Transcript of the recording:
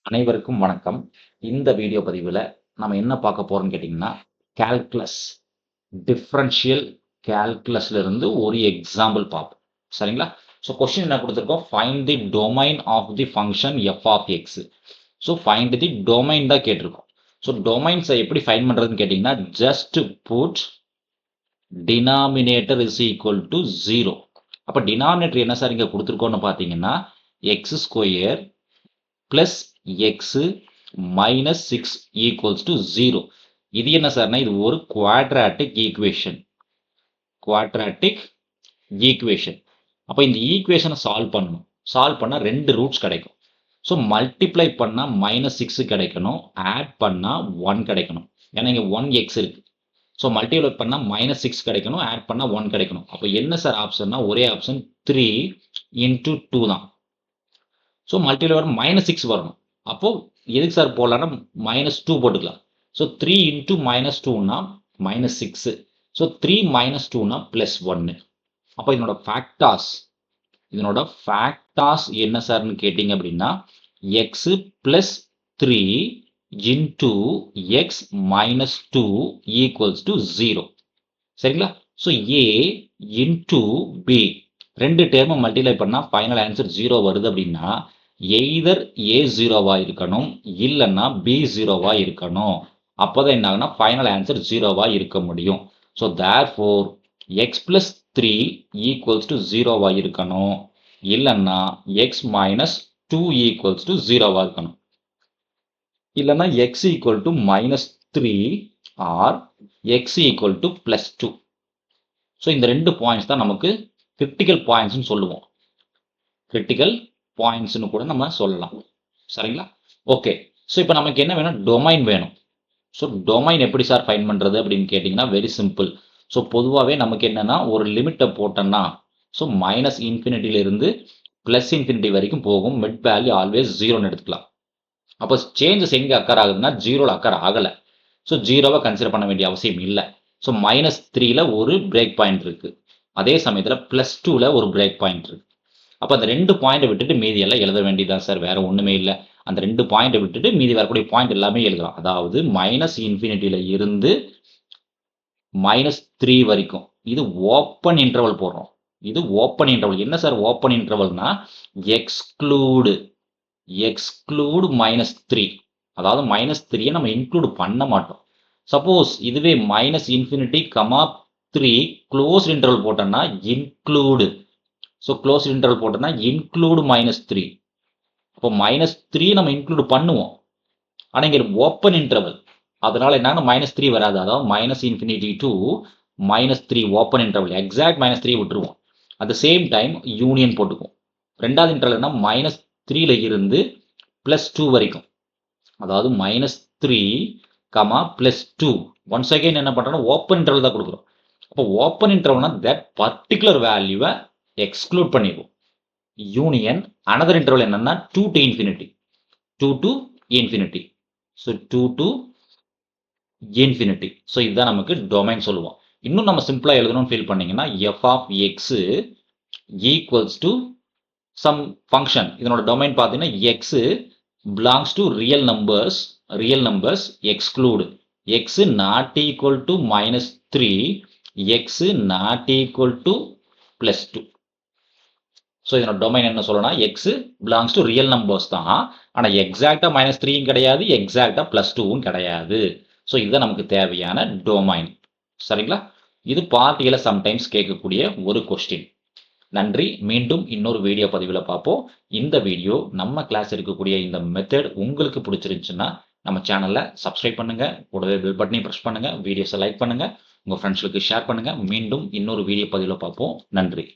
அனைவருக்கும் வணக்கம். இந்த வீடியோ பதிவுல நம்ம என்ன பார்க்க போறோம்னு கேட்டீங்கன்னா, கால்குலஸ், டிஃபரன்ஷியல் கால்குலஸ்ல இருந்து ஒரு எக்ஸாம்பிள் பார்ப்போம். சரிங்களா? கொஸ்டின் என்ன குடுத்திருக்கோம்? Find the domain of the function f of x. Find the domain தான் கேட்டிருக்கோம். டொமைன்ஸ எப்படி ஃபைண்ட் பண்றதுன்னு கேட்டீங்கன்னா, just put denominator is equal to 0. அப்ப டினாமினேட்டர் என்ன சார் இங்க குடுத்திருக்கோம்னு பார்த்தீங்கன்னா, x square plus x minus 6 equals to 0. இது என்ன சார்னா, இது ஒரு குவாட்ராட்டிக் ஈக்குவேஷன். அப்ப இந்த ஈக்குவேஷனை சால்வ் பண்ணணும். சால்வ் பண்ணா 2 ரூட்ஸ் கிடைக்கும். மல்டிப்ளை பண்ணா -6 கிடைக்கணும், ஆட் பண்ணா 1 கிடைக்கணும். ஏன்னா இங்க 1x இருக்கு. மல்டிப்ளை பண்ணா -6 கிடைக்கணும், ஆட் பண்ணா 1 கிடைக்கணும். அப்ப என்ன சார் ஆப்ஷன்னா, ஒரே ஆப்ஷன் 3 into 2 தான். மல்டிப்ளை வர -6 வரணும். அப்போ எதுக்கு சார் போடலாம்னா -2 போட்டுக்கலாம். 3 into -2னா -6. 3 -2னா +1. அப்போ இதனோட ஃபேக்டாஸ் என்ன சார்னு கேட்டீங்க அப்படின்னா, x plus 3 into x minus 2 equals to 0. சரிங்களா? a into b 2 term multiply பண்ணா ஃபைனல் ஆன்சர் 0 வருது அப்படின்னா, எய்தர் a 0வா இருக்கணும், இல்லைன்னா b 0வா இருக்கணும். அப்போதான் என்ன ஆகுனா ஃபைனல் ஆன்சர் 0வா இருக்க முடியும். therefore x plus 3 equals to 0வா இருக்கணும், இல்லைன்னா x minus 2 equals to 0வா இருக்கணும், இல்லைன்னா x equal to -3 or x equal to +2. இந்த 2 பாயிண்ட்ஸ் தான் நமக்கு கிரிட்டிக்கல் பாயிண்ட்ஸ்னு சொல்லுவோம். கிரிட்டிக்கல் பாயிண்ட்ஸ்னு கூட நம்ம சொல்லலாம். சரிங்களா? ஓகே. இப்போ நமக்கு என்ன வேணும்? டொமைன் வேணும். டொமைன் எப்படி சார் ஃபைண்ட் பண்றது அப்படின்னு கேட்டீங்கன்னா, வெரி சிம்பிள். பொதுவாகவே நமக்கு என்னன்னா, ஒரு லிமிட்டை போட்டோம்னா மைனஸ் இன்ஃபினிட்டில இருந்து பிளஸ் இன்ஃபினிட்டி வரைக்கும் போகும். மிட் வேல்யூ ஆல்வேஸ் 0ன்னு எடுத்துக்கலாம். அப்போ சேஞ்சஸ் எங்க அக்கர் ஆகுதுன்னா 0ல அக்கர் ஆகல. 0வை கன்சிடர் பண்ண வேண்டிய அவசியம் இல்லை. -3ல ஒரு பிரேக் பாயிண்ட் இருக்கு. அதே சமயத்துல +2ல ஒரு பிரேக் பாயிண்ட் இருக்கு. அப்ப அந்த 2 பாயிண்டை விட்டுட்டு மீதி எல்லாம் எழுத வேண்டியதான் சார், வேற ஒண்ணுமே இல்லை. அந்த 2 பாயிண்டை விட்டுட்டு மீதி வரக்கூடிய பாயிண்ட் எல்லாமே எழுதலாம். அதாவது -இன்ஃபினிட்டில இருந்து -3 வரைக்கும் இது ஓப்பன் இன்டர்வல் போடுறோம். இது ஓப்பன் இன்டர்வல். என்ன சார் ஓப்பன் இன்டர்வல்னா, எக்ஸ்க்ளூடு -3. அதாவது -3 நம்ம இன்க்ளூட் பண்ண மாட்டோம். சப்போஸ் இதுவே -இன்ஃபினிட்டி, 3 க்ளோஸ் இன்டர்வல் போட்டோம்னா இன்க்ளூடு. க்ளோஸ் இன்டர்வல் போட்டோம்னா இன்க்ளூடு -3. அப்போ -3 நம்ம இன்க்ளூட் பண்ணுவோம். ஆனா இங்க ஓப்பன் இன்டர்வல், அதனால என்னன்னா -3 வராது. அதாவது -infinity to -3 open interval. Exact -3 விட்டுருவோம். At the same time union போட்டுக்குவோம். ரெண்டாவது இன்டர்வல் என்ன, -3ல இருந்து +2 வரைக்கும். அதாவது -3, +2. ஒன்ஸ் அகைன் என்ன பண்றோம்னா ஓப்பன் இன்டர்வல் தான் கொடுக்குறோம். அப்போ ஓப்பன் இன்டர்வல்னா தட் பர்டிகுலர் வேல்யூவை எக்ஸ்க்ளூட் பண்ணிடுவோம். யூனியன் அனதர் இன்டர்வல் என்னன்னா 2 to infinity. 2 to infinity. 2 to infinity. இதுதான் நமக்கு டொமைன் சொல்லுவோம். இன்னும் நம்ம சிம்பிளா எழுதணும்னு ஃபீல் பண்ணீங்கன்னா, f of x equals to some function. இதனோட டொமைன் பார்த்தீங்கன்னா, x belongs to real numbers exclude x not equal to -3, x not equal to +2. இதனோட டொமைன் என்ன சொல்லலாம், x belongs to real numbers தான். ஆனா எக்ஸாக்டா -3யும் கிடையாது, எக்ஸாக்டா +2வும் கிடையாது. இதுதான் நமக்கு தேவையான டொமைன். சரிங்களா? இது பார்ட்டியில சம்டைம்ஸ் கேட்கக்கூடிய ஒரு கொஸ்டின். நன்றி. மீண்டும் இன்னொரு வீடியோ பதிவில் பார்ப்போம். இந்த வீடியோ நம்ம கிளாஸ் இருக்கக்கூடிய இந்த மெத்தட் உங்களுக்கு பிடிச்சிருந்துச்சுன்னா நம்ம சேனலை சப்ஸ்கிரைப் பண்ணுங்க, கூடவே பெல் பட்டனையும் பிரஸ் பண்ணுங்க, வீடியோஸை லைக் பண்ணுங்க, உங்க ஃப்ரெண்ட்ஸ்களுக்கு ஷேர் பண்ணுங்க. மீண்டும் இன்னொரு வீடியோ பதிவில் பார்ப்போம். நன்றி.